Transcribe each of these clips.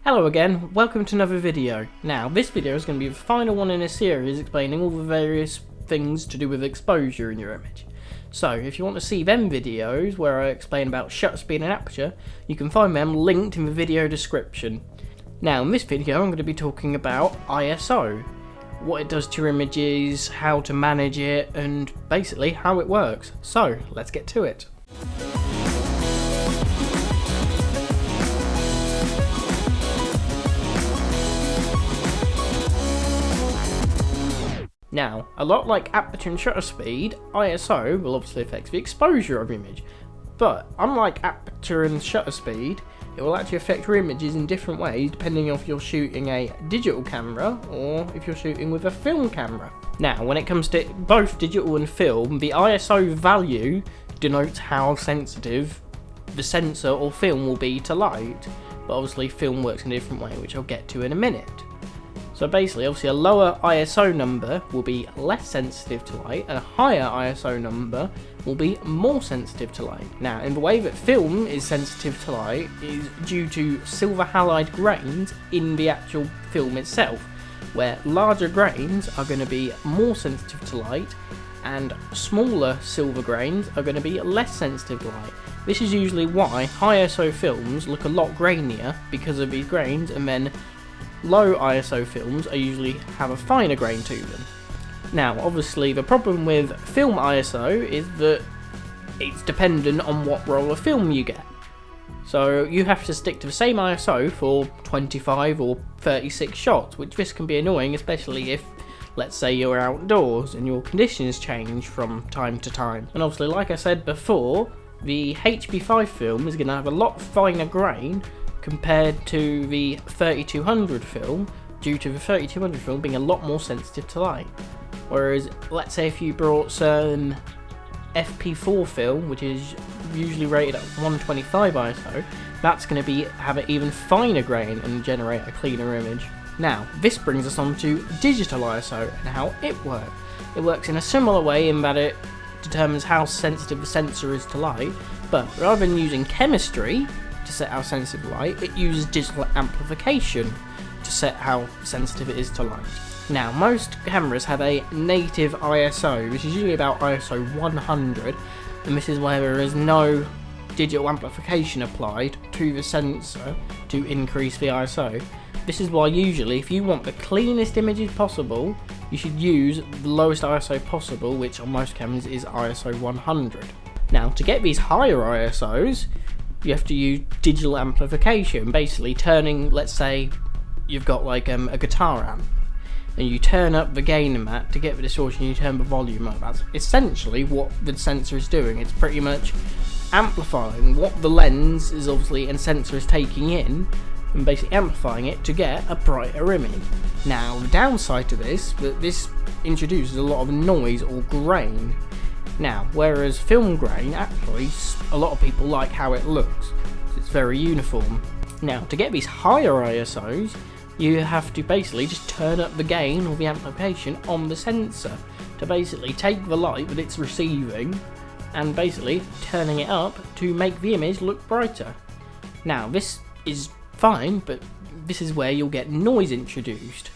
Hello again, welcome to another video. Now, this video is going to be the final one in a series explaining all the various things to do with exposure in your image. So, if you want to see them videos where I explain about shutter speed and aperture, you can find them linked in the video description. Now, in this video I'm going to be talking about ISO, what it does to your images, how to manage it, and basically how it works. So, let's get to it. Now, a lot like aperture and shutter speed, ISO will obviously affect the exposure of your image, but unlike aperture and shutter speed, it will actually affect your images in different ways depending on if you're shooting a digital camera or if you're shooting with a film camera. Now, when it comes to both digital and film, the ISO value denotes how sensitive the sensor or film will be to light, but obviously film works in a different way, which I'll get to in a minute. So basically, obviously a lower ISO number will be less sensitive to light, and a higher ISO number will be more sensitive to light. Now, in the way that film is sensitive to light is due to silver halide grains in the actual film itself, where larger grains are going to be more sensitive to light, and smaller silver grains are going to be less sensitive to light. This is usually why high ISO films look a lot grainier because of these grains, and then low ISO films usually have a finer grain to them. Now, obviously the problem with film ISO is that it's dependent on what roll of film you get. So you have to stick to the same ISO for 25 or 36 shots, which this can be annoying, especially if, let's say, you're outdoors and your conditions change from time to time. And obviously, like I said before, the HP5 film is going to have a lot finer grain compared to the 3200 film, due to the 3200 film being a lot more sensitive to light. Whereas, let's say if you brought some FP4 film, which is usually rated at 125 ISO, that's going to have an even finer grain and generate a cleaner image. Now, this brings us on to digital ISO and how it works. It works in a similar way in that it determines how sensitive the sensor is to light, but rather than using chemistry to set how sensitive light, it uses digital amplification to set how sensitive it is to light. Now, most cameras have a native ISO, which is usually about ISO 100, and this is where there is no digital amplification applied to the sensor to increase the ISO. This is why usually, if you want the cleanest images possible, you should use the lowest ISO possible, which on most cameras is ISO 100. Now, to get these higher ISOs, you have to use digital amplification, basically turning, let's say you've got like a guitar amp, and you turn up the gain in that to get the distortion, you turn the volume up. That's essentially what the sensor is doing. It's pretty much amplifying what the lens is obviously and sensor is taking in, and basically amplifying it to get a brighter image. Now, the downside to this, that this introduces a lot of noise or grain. Now, whereas film grain, actually, a lot of people like how it looks. It's very uniform. Now, to get these higher ISOs, you have to basically just turn up the gain or the amplification on the sensor to basically take the light that it's receiving and basically turning it up to make the image look brighter. Now, this is fine, but this is where you'll get noise introduced.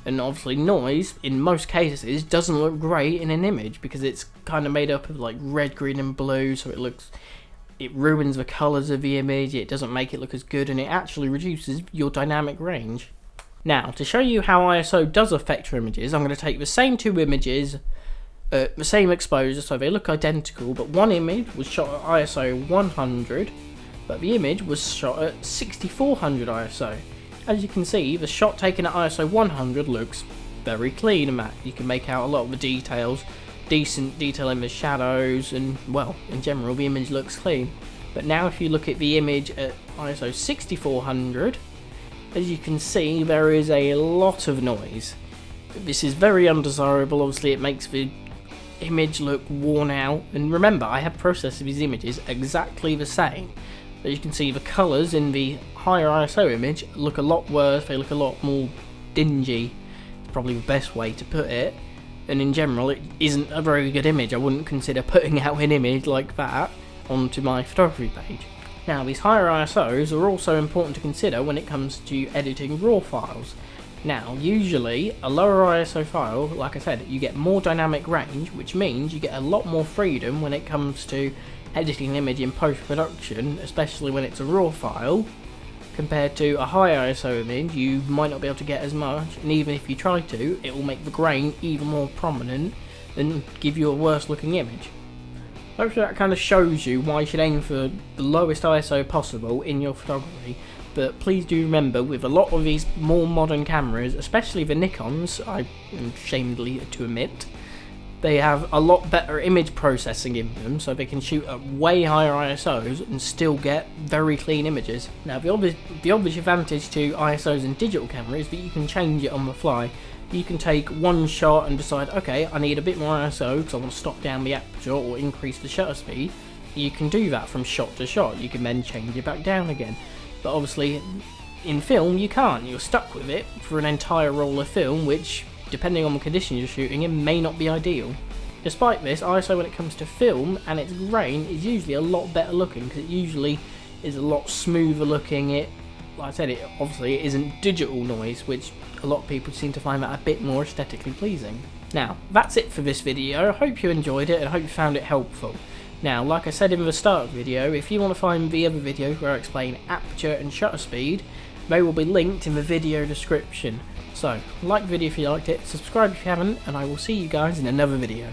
And obviously noise, in most cases, doesn't look great in an image because it's kind of made up of like red, green and blue, so it ruins the colours of the image, it doesn't make it look as good, and it actually reduces your dynamic range. Now, to show you how ISO does affect your images, I'm going to take the same two images, the same exposure, so they look identical, but one image was shot at ISO 100, but the image was shot at 6400 ISO. As you can see, the shot taken at ISO 100 looks very clean and you can make out a lot of the details, decent detail in the shadows, and well, in general the image looks clean. But now if you look at the image at ISO 6400, as you can see there is a lot of noise. This is very undesirable, obviously it makes the image look worn out, and remember I have processed these images exactly the same. As you can see, the colours in the higher ISO image look a lot worse, they look a lot more dingy, it's probably the best way to put it, and in general it isn't a very good image. I wouldn't consider putting out an image like that onto my photography page. Now, these higher ISOs are also important to consider when it comes to editing RAW files. Now, usually, a lower ISO file, like I said, you get more dynamic range, which means you get a lot more freedom when it comes to editing an image in post-production, especially when it's a RAW file, compared to a high ISO image. You might not be able to get as much, and even if you try to, it will make the grain even more prominent and give you a worse looking image. Hopefully that kind of shows you why you should aim for the lowest ISO possible in your photography, but please do remember, with a lot of these more modern cameras, especially the Nikons, I am ashamedly to admit, they have a lot better image processing in them, so they can shoot at way higher ISOs and still get very clean images. Now the obvious advantage to ISOs in digital cameras is that you can change it on the fly. You can take one shot and decide, okay, I need a bit more ISO because I want to stop down the aperture or increase the shutter speed. You can do that from shot to shot. You can then change it back down again. But obviously, in film, you can't. You're stuck with it for an entire roll of film, which, depending on the conditions you're shooting in, may not be ideal. Despite this, ISO when it comes to film and its grain is usually a lot better looking, because it usually is a lot smoother looking. Like I said, it obviously isn't digital noise, which a lot of people seem to find that a bit more aesthetically pleasing. Now, that's it for this video. I hope you enjoyed it and I hope you found it helpful. Now, like I said in the start of the video, if you want to find the other videos where I explain aperture and shutter speed, they will be linked in the video description. So, like the video if you liked it, subscribe if you haven't, and I will see you guys in another video.